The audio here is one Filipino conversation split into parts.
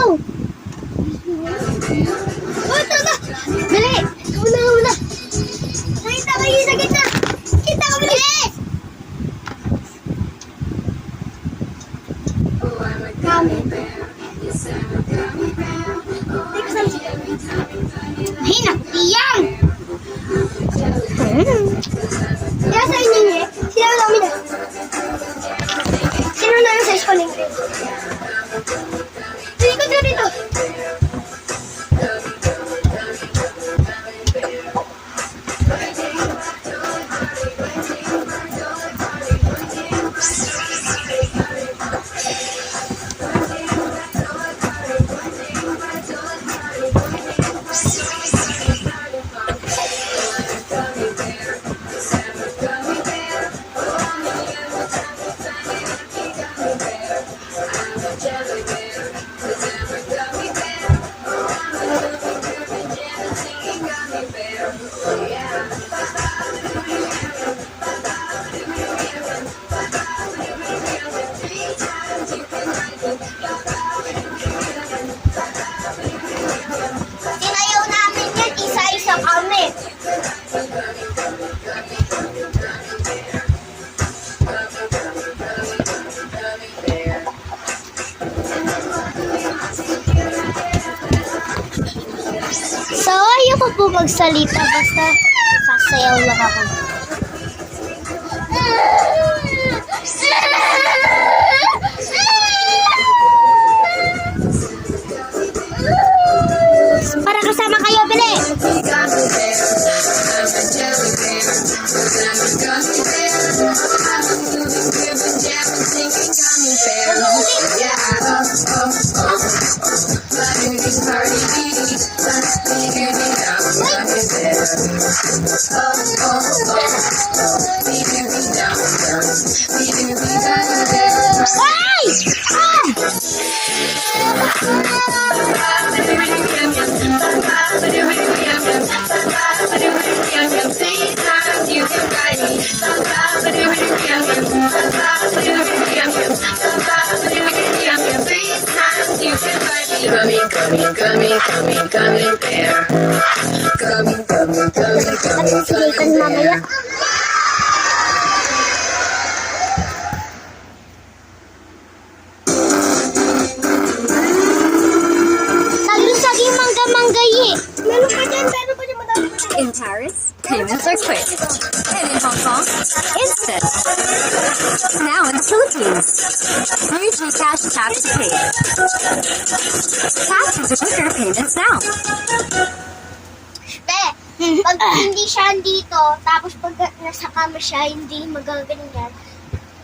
go! Oh, ito na! Dali! Una! Nakita kayo sa gitna! Kita ko, bilis! Kami. Ay, nakpiyang! Kaya sa inyo niya, sino namin na? Sino na yung sa schooling? Dito dito. Tinayaw namin yan, isa-isa kami. So, ayoko po magsalita, basta sasayaw lang ako. Para kasama kayo, Bili! Coming there. Coming Silikan mamaya. Saging mangga-mangga ye. Meron pa dyan madami. In Paris, payments are quick. And in Hong Kong, instant. Now in the Philippines, free cash tap to pay. Tap into quicker payments now. Pag hindi siya dito, tapos pag nasa kama siya, hindi magaganyan.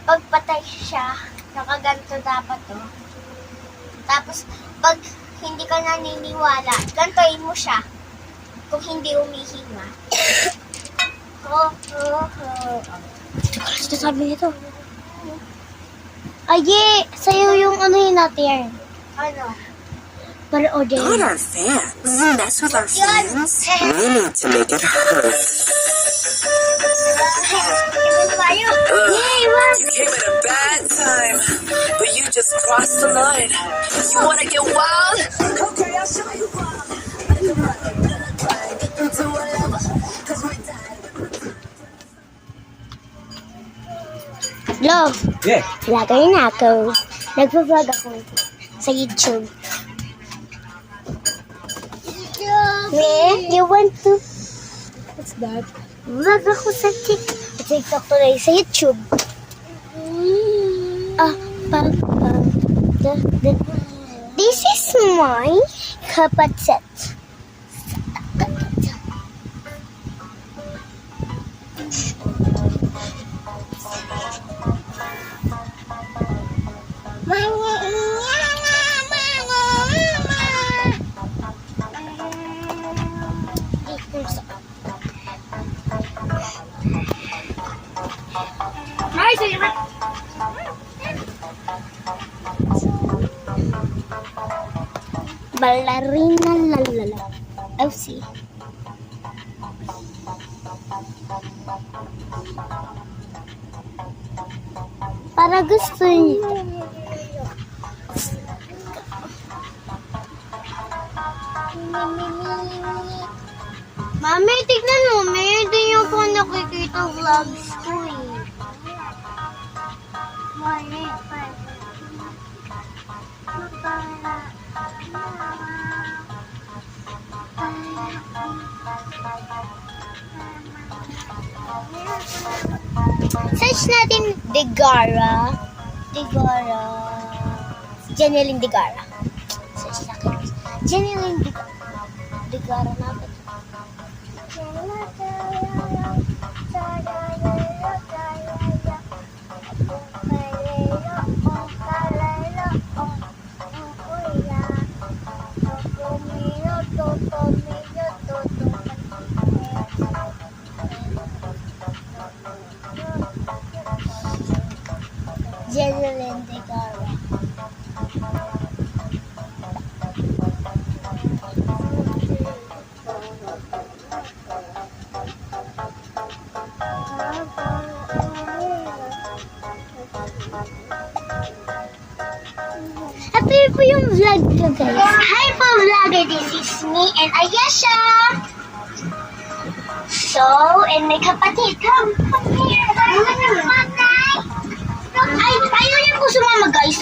Pag patay siya, nakaganto dapat to. Tapos, pag hindi ka naniniwala, gantoin mo siya. Kung hindi umihinga. Ano sabi nito? Aye, sa'yo yung ano yun natin. Ano? Para Not our fans. Mess with our fans. We need to make it hurt. You came at a bad time, but you just crossed the line. You wanna get wild? Okay, I'll show you wild. Lo, Yeah. vlogger na ako. Nagpa-vlog ako sa YouTube. You want to? What's that? Vlog ako sa TikTok today sa YouTube. This is my kapatid. Ballerina lalala. FC. Para gusto niyo. Mami, tignan mo, may hindi yung po nakikita vlogs ko eh. Search natin Degara. Jeneline Degara. Search natin. Jeneline Degara. Degara natin. Jeneline Degara. Ito yun po yung vlog ko, guys. Hi po, vlogger. This is me and Ayesha. So, and may kapatid. Come here. Ay, ayaw niya po sumama, guys.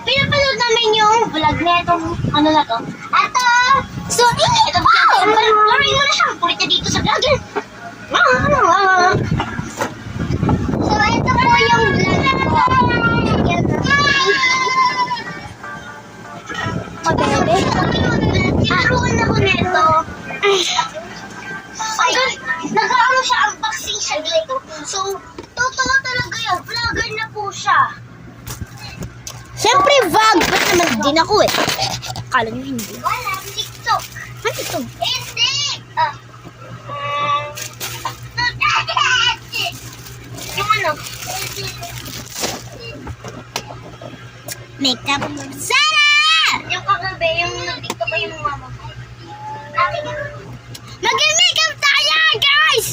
Pinapanood namin yung vlog na itong, ano na to. Ato! So, ito po. Laruin mo na siya. Kulit niya dito sa vlogger. So, ito po yung vlog ko. Pabebe. Naruan ako nito. Ay, nag-ano siya, unboxing siya dito. So, totoo talaga yun. Vlogger na po siya. Siyempre, vlog. Ba't naman din ako eh. Akala nyo hindi. Wala, TikTok. Ano ito? Hindi! Yung ano? Makeup. Sarah! Yung kagabi, yung nag-tiktok pa yung mama ko. Mag-makeup tayo, guys!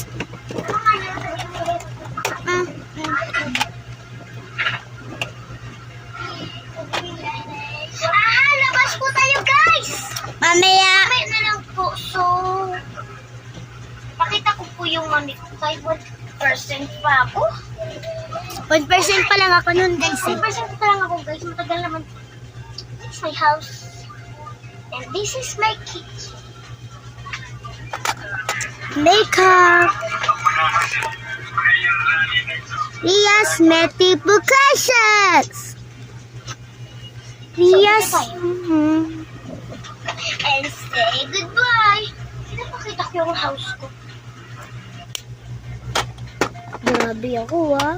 Labas po tayo, guys! Mamaya na lang po. So, pakita ko po yung mami ko. 1% pa ako. 1% pa lang ako nun, guys. 1% pa lang ako, guys. Matagal naman. This is my house. And this is my kitchen. Makeup. Ria's Multiplications. Ria's. And say goodbye. Pinapakita ko yung house ko. Grabe ako, ah.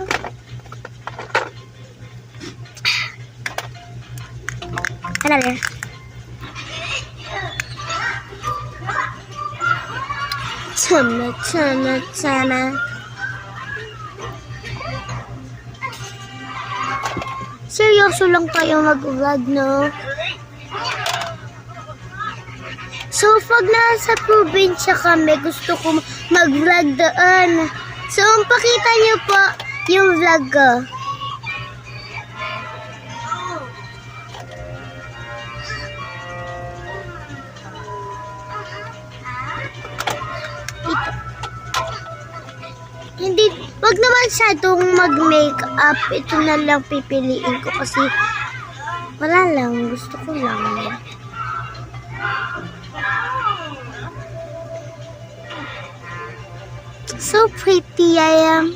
Ano na? Tama. Seryoso lang tayo mag-vlog, no? So, pag nasa probinsya kami, gusto ko mag-vlog doon. So, pakita niyo po yung vlog ko. Hindi, wag naman masyadong mag-makeup. Ito na lang pipiliin ko kasi wala lang, gusto ko lang. So pretty I am.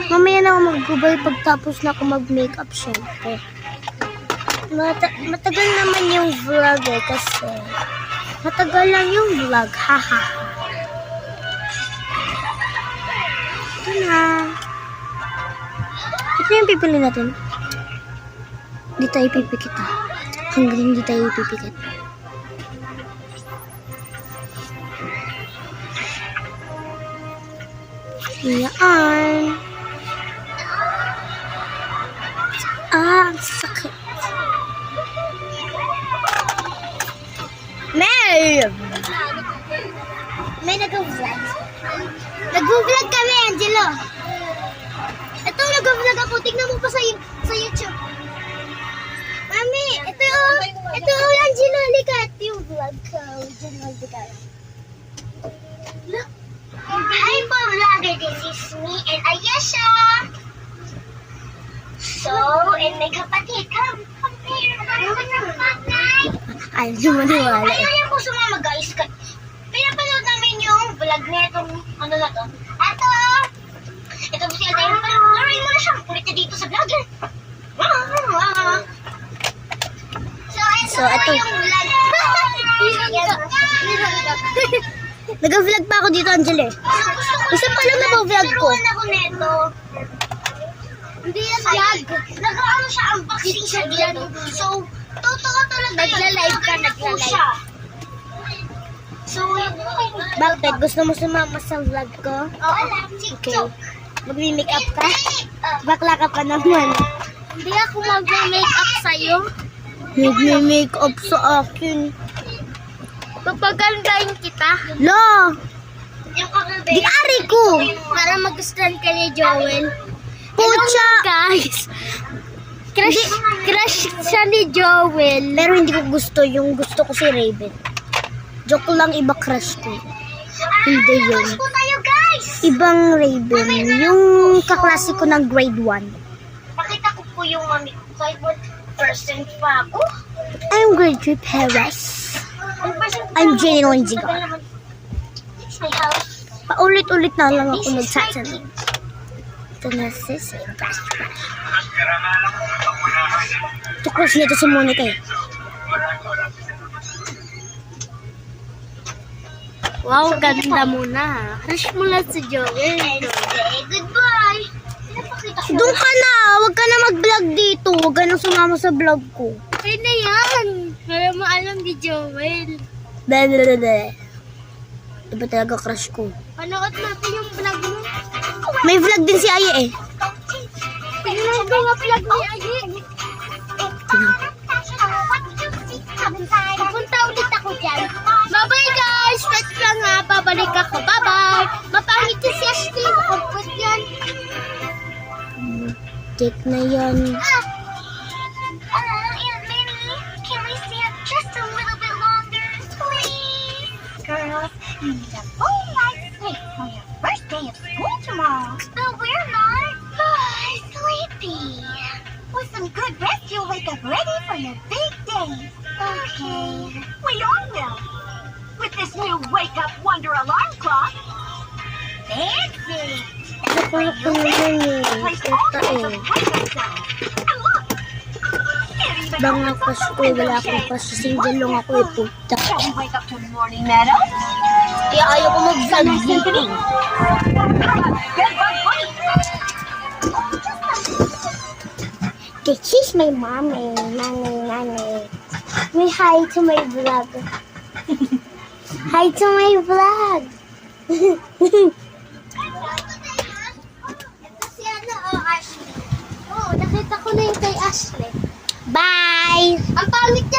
Mamaya na ako mag-gubay pagtapos na ako mag-makeup, syempre. Matagal naman yung vlog eh, kasi matagal lang yung vlog, haha. Ito na. Ito yung pipili natin. Hindi tayo pipikit, ha. Hanggang hindi tayo pipikit. Yan. Ang sakit. May nag-vlog. Nag-vlog kami, Angelo. Ito, nag-vlog ako. Tignan mo pa sa YouTube. Ito yung Ginolikat, yung vlog ko. Ginolikat. Look. Hi po, vlogger. This is me and Ayesha. So, and may kapatid. Come here. Ay, sumaniwala. Ayaw po sumama, guys. Pinapanood namin yung vlog na itong, ano na to. Ito po si Alday. Laruin mo na siya. Kulit na dito sa vlogger. So, ito yung vlog. Nag-vlog pa ako dito, Angel eh. Isa pa lang na-vlog ko. Ako neto. Hindi yan vlog. Nag-ano siya, unboxing siya dito. So, totoo talaga. Nagla-live ka, nagla-live. So, bakit? Gusto mo sumama sa vlog ko? Oo. Okay. Magmi-makeup ka? Bakla ka pa naman. Hindi ako mag-makeup sa'yo. Magmi-makeup sa akin. Papagandahin kita. No! Di ari ko! Para magustuhan ka ni Joel. Pucha! Guys! Crush siya ni Joel. Pero hindi ko gusto. Yung gusto ko si Raven. Joke lang, iba crush ko. Hindi yun. Ibang Raven. Yung kaklase ko ng grade 1. Pakita ko po yung mami ko. Kahit 1% pa ako. I'm grade 3 Paris. I'm Jenny Lonziga. Paulit-ulit na lang ako nagsasabi. Ito na sis. Ito crush nito si Monica eh. Wow, ganda mo na. Crush mo lang si Joel. Goodbye. Doon ka na. Huwag ka na mag-vlog dito. Huwag ka na sumama sa vlog ko. Okay na yan. Para mo alam ni Joel. Blablabla. Diba talaga crush ko? Panood natin yung vlog mo. May vlog din si Aye eh. Tingnan ko nga vlog ni Aye. Papunta ulit ako dyan. Bye-bye guys! Wait lang ha. Babalik ako. Bye-bye! Mapangit yung si Ashley. Kapag yan. Take na yan. Can we stay up just a little bit longer, please? Girls, you need a full night's sleep for your first day of school tomorrow. But we're not. Sleepy. With some good rest, you'll wake up ready for your big day. Okay. We all will. With this new wake-up wonder alarm clock. Fancy. Place all kinds of wake-up sounds. And look. Bang ako sa ko, wala akong pasasingle lang ako eh, puta. Shall we wake up to Morning Meadow? Kaya ayaw ko mag-vlog dito. This is my mommy. Mommy. May hi to my vlog. Hi to my vlog. Ito si Ashley. Oh, nakita ko na yung kay Ashley. Bye! Ang pangit niya.